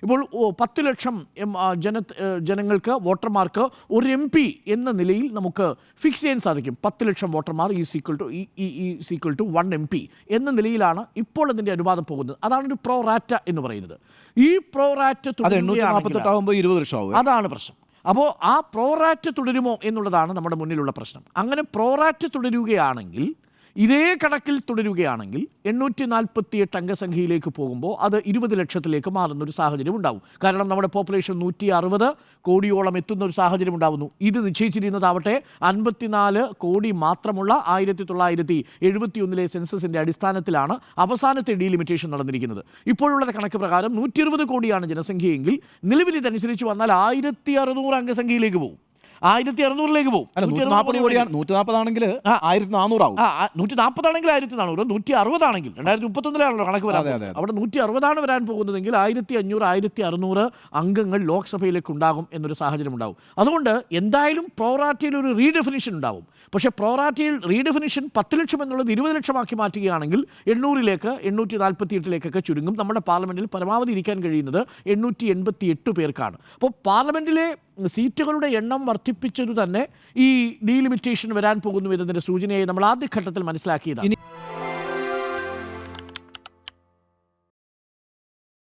ഇപ്പോൾ 10 ലക്ഷം ജനങ്ങൾക്ക് വോട്ടർമാർക്ക് ഒരു MP എന്ന നിലയിൽ നമുക്ക് ഫിക്സ് ചെയ്യാൻ സാധിക്കും. 10 ലക്ഷം വോട്ടർമാർ ഈക്വൽ ടു 1 MP എന്ന നിലയിലാണ് ഇപ്പോൾ അതിൻ്റെ അനുവാദം പോകുന്നത്. അതാണ് ഒരു പ്രോ റാറ്റ എന്ന് പറയുന്നത്. ഈ പ്രോ റാറ്റ അതാണ് പ്രശ്നം. അപ്പോൾ ആ പ്രോ റാറ്റ തുടരുമോ എന്നുള്ളതാണ് നമ്മുടെ മുന്നിലുള്ള പ്രശ്നം. അങ്ങനെ പ്രോ റാറ്റ തുടരുകയാണെങ്കിൽ, ഇതേ കണക്കിൽ തുടരുകയാണെങ്കിൽ 848 അംഗസംഖ്യയിലേക്ക് പോകുമ്പോൾ അത് 20 ലക്ഷത്തിലേക്ക് മാറുന്നൊരു സാഹചര്യം ഉണ്ടാവും. കാരണം നമ്മുടെ പോപ്പുലേഷൻ 160 കോടിയോളം എത്തുന്ന ഒരു സാഹചര്യം ഉണ്ടാകുന്നു. ഇത് നിശ്ചയിച്ചിരുന്നതാവട്ടെ 54 കോടി മാത്രമുള്ള 1971 സെൻസസിൻ്റെ അടിസ്ഥാനത്തിലാണ് അവസാനത്തെ ഡീലിമിറ്റേഷൻ നടന്നിരിക്കുന്നത്. ഇപ്പോഴുള്ള കണക്ക് പ്രകാരം 120 കോടിയാണ് ജനസംഖ്യയെങ്കിൽ നിലവിൽ ഇതനുസരിച്ച് വന്നാൽ 1600 അംഗസംഖ്യയിലേക്ക് പോകും. 1600 പോകും. 140 ആണെങ്കിൽ 1400 ആവും. 140 ആണെങ്കിൽ 1400, 160 ആണെങ്കിൽ 2031 കണക്ക് വരാൻ അവിടെ 160 വരാൻ പോകുന്നതെങ്കിൽ 1500 1600 അംഗങ്ങൾ ലോക്സഭയിലേക്ക് ഉണ്ടാകും എന്നൊരു സാഹചര്യം ഉണ്ടാകും. അതുകൊണ്ട് എന്തായാലും പ്രോറാറ്റയിൽ ഒരു റീഡെഫിനിഷൻ ഉണ്ടാവും. പക്ഷേ പ്രോറാറ്റയിൽ റീഡെഫിനിഷൻ 10 ലക്ഷം എന്നുള്ളത് 20 ലക്ഷമാക്കി മാറ്റുകയാണെങ്കിൽ 800ലേക്ക് 848 ചുരുങ്ങും. നമ്മുടെ പാർലമെൻറ്റിൽ പരമാവധി ഇരിക്കാൻ കഴിയുന്നത് 888 പേർക്കാണ്. അപ്പോൾ പാർലമെൻറ്റിലെ സീറ്റുകളുടെ എണ്ണം വർദ്ധിപ്പിച്ചത് തന്നെ ഈ ഡീലിമിറ്റേഷൻ വരാൻ പോകുന്നു എന്നതിൻ്റെ സൂചനയായി നമ്മൾ ആദ്യഘട്ടത്തിൽ മനസ്സിലാക്കിയതാണ്.